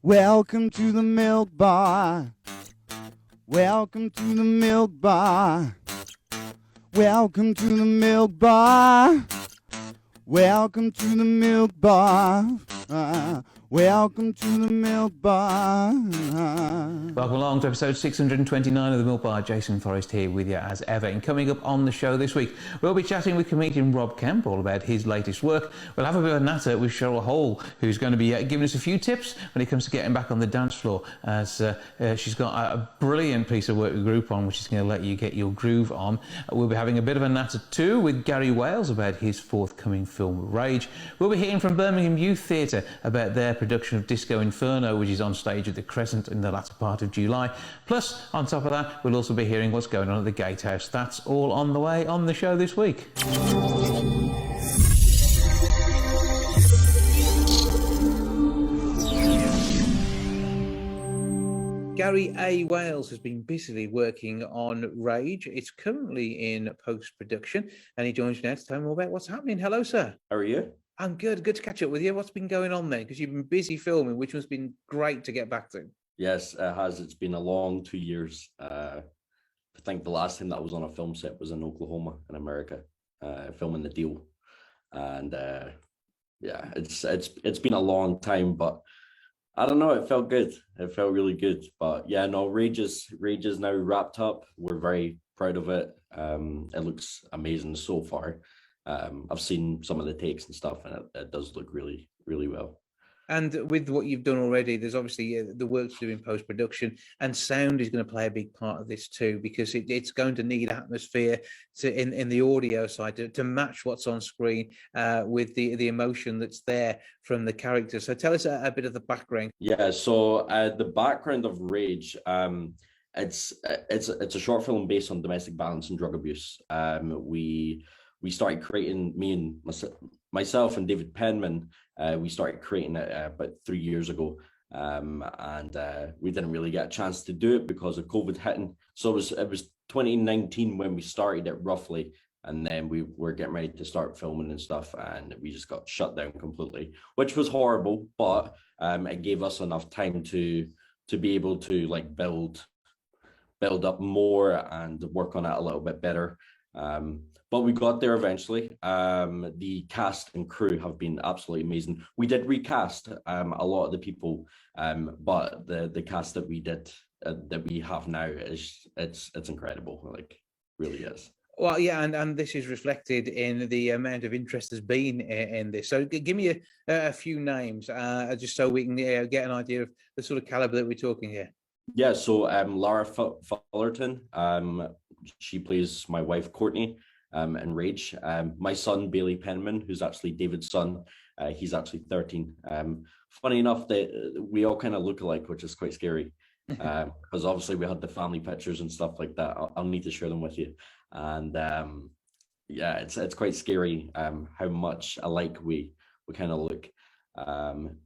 Welcome to the Milkbar. Welcome to the Milkbar. Welcome to the Milkbar. Welcome to the Milkbar. Welcome to the Milkbar. Welcome along to episode 629 of the Milkbar. Jason Forrest here with you as ever. And coming up on the show this week, we'll be chatting with comedian Rob Kemp all about his latest work. We'll have a bit of a natter with Cheryl Hole, who's going to be giving us a few tips when it comes to getting back on the dance floor, as she's got a brilliant piece of work with Groupon, which is going to let you get your groove on. We'll be having a bit of a natter too with GaryAWales about his forthcoming film Rage. We'll be hearing from Birmingham Youth Theatre about their production of Disco Inferno, which is on stage at the Crescent in the latter part of July. Plus, on top of that, we'll also be hearing what's going on at the Gatehouse. That's all on the way on the show this week. GaryAWales has been busily working on Rage. It's currently in post-production, and he joins me now to tell me more about what's happening. Hello, sir. How are you? I'm good. Good to catch up with you. What's been going on then? Because you've been busy filming, which has been great to get back to. Yes, it has. It's been a long 2 years. I think the last time that I was on a film set was in Oklahoma in America, filming The Deal. And yeah, it's been a long time, but I don't know. It felt good. It felt really good. But yeah, no, Rage is now wrapped up. We're very proud of it. It looks amazing so far. I've seen some of the takes and stuff, and it does look really, really well. And with what you've done already, there's obviously the work to do in post-production, and sound is going to play a big part of this too, because it's going to need atmosphere in the audio side to match what's on screen with the emotion that's there from the characters. So tell us a bit of the background. Yeah, so the background of Rage, it's a short film based on domestic violence and drug abuse. We started creating, me and myself and David Penman, we started creating it about 3 years ago. And we didn't really get a chance to do it because of COVID hitting. So it was 2019 when we started it roughly. And then we were getting ready to start filming and stuff. And we just got shut down completely, which was horrible. But it gave us enough time to be able to like build up more and work on it a little bit better. But we got there eventually. The cast and crew have been absolutely amazing. We did recast a lot of the people, but the cast that we did that we have now is it's incredible. Like, really is. Well, yeah, and this is reflected in the amount of interest there's been in this. So give me a few names, just so we can get an idea of the sort of caliber that we're talking here. Yeah, so Lara Fullerton, she plays my wife Courtney. In Rage. My son, Bailey Penman, who's actually David's son, he's actually 13. Funny enough, that we all kind of look alike, which is quite scary, because obviously we had the family pictures and stuff like that. I'll need to share them with you. And yeah, it's quite scary how much alike we kind of look.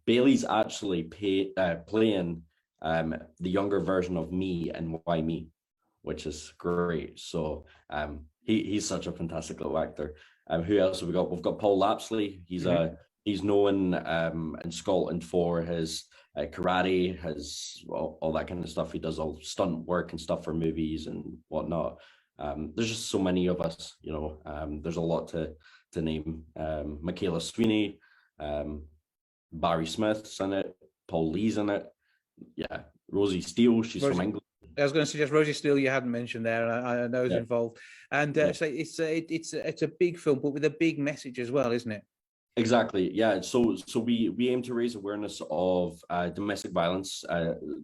Bailey's actually playing the younger version of me in Why Me, which is great. So he's such a fantastic little actor. Who else have we got? We've got Paul Lapsley. He's known in Scotland for his karate, his all that kind of stuff. He does all stunt work and stuff for movies and whatnot. There's just so many of us, you know. There's a lot to name. Michaela Sweeney, Barry Smith's in it. Paul Lee's in it. Yeah, Rosie Steele. She's from England. I was going to suggest Rosie Steele you hadn't mentioned there, and I know is involved. And so it's a big film, but with a big message as well, isn't it? Exactly. Yeah. So we aim to raise awareness of domestic violence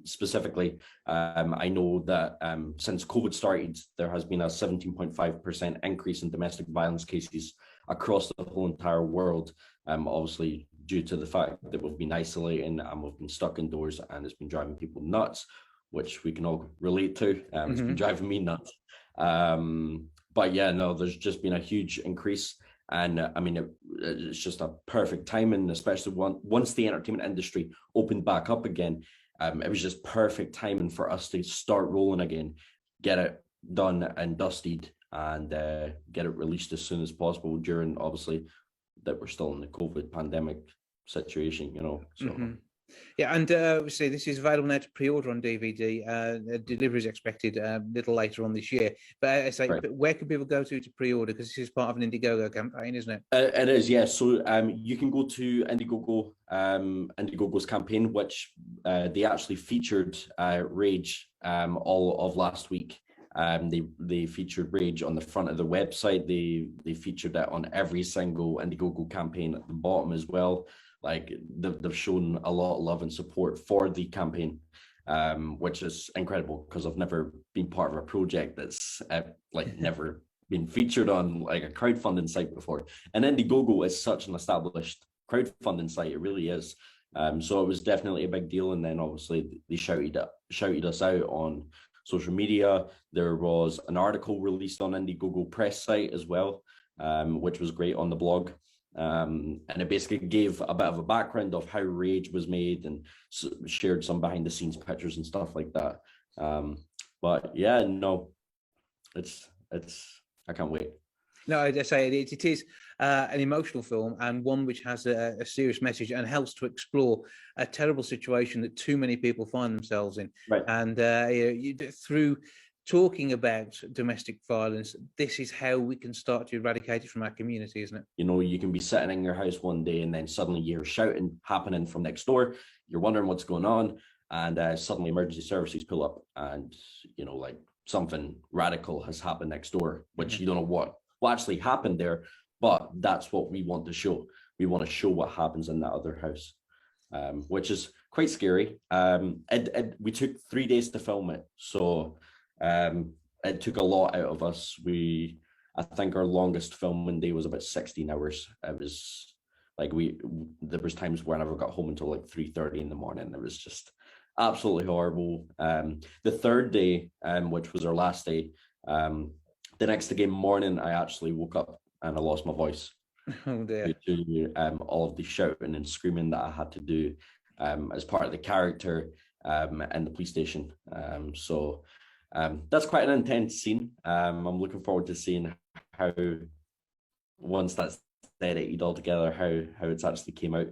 specifically. I know that since COVID started, there has been a 17.5% increase in domestic violence cases across the whole entire world. Obviously, due to the fact that we've been isolating and we've been stuck indoors, and it's been driving people nuts, which we can all relate to. It's been driving me nuts. But yeah, no, there's just been a huge increase. And I mean, it's just a perfect timing, especially once the entertainment industry opened back up again. It was just perfect timing for us to start rolling again, get it done and dusted, and get it released as soon as possible during, obviously, that we're still in the COVID pandemic situation, you know. So Yeah, and obviously this is available now to pre-order on DVD. Delivery is expected a little later on this year. But I say, Right. where can people go to pre-order? Because this is part of an Indiegogo campaign, isn't it? It is, yes. So you can go to Indiegogo, Indiegogo's campaign, which they actually featured Rage all of last week. They featured Rage on the front of the website. They featured it on every single Indiegogo campaign at the bottom as well. Like they've shown a lot of love and support for the campaign, which is incredible because I've never been part of a project that's like never been featured on like a crowdfunding site before. And Indiegogo is such an established crowdfunding site; it really is. So it was definitely a big deal. And then obviously they shouted us out on social media. There was an article released on Indiegogo press site as well, which was great on the blog. And it basically gave a bit of a background of how Rage was made and shared some behind the scenes pictures and stuff like that. But yeah, no, it's I can't wait. No, I say it is an emotional film and one which has a serious message and helps to explore a terrible situation that too many people find themselves in. Right. And through talking about domestic violence, this is how we can start to eradicate it from our community, isn't it? You know, you can be sitting in your house one day and then suddenly you're shouting happening from next door. You're wondering what's going on, and suddenly emergency services pull up, and you know, like something radical has happened next door, which you don't know what actually happened there, but that's what we want to show. We want to show what happens in that other house, which is quite scary. We took 3 days to film it, so it took a lot out of us. I think our longest filming day was about 16 hours. It was like there was times where I never got home until like 3:30 in the morning. It was just absolutely horrible. The third day, which was our last day, the next day morning, I actually woke up and I lost my voice. Oh dear. Due to all of the shouting and screaming that I had to do as part of the character in the police station. So that's quite an intense scene. I'm looking forward to seeing how, once that's edited all together, how it's actually came out.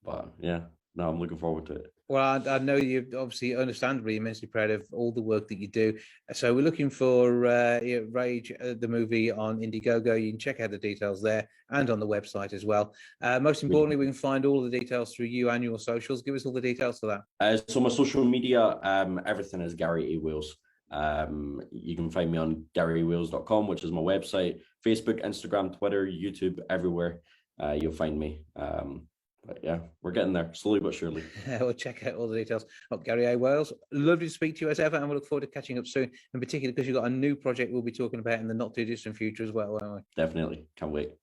But yeah, no, I'm looking forward to it. Well, I know you're obviously understandably immensely proud of all the work that you do. So we're looking for Rage, the movie on Indiegogo. You can check out the details there and on the website as well. Most importantly, we can find all the details through you and your socials. Give us all the details for that. So my social media, everything is GaryAWales. You can find me on GaryAWales.com, which is my website, Facebook, Instagram, Twitter, YouTube, everywhere. You'll find me. But yeah, we're getting there slowly but surely. We'll check out all the details of GaryAWales. Lovely to speak to you as ever, and we look forward to catching up soon, in particular because you've got a new project we'll be talking about in the not too distant future as well, won't we? Definitely. Can't wait.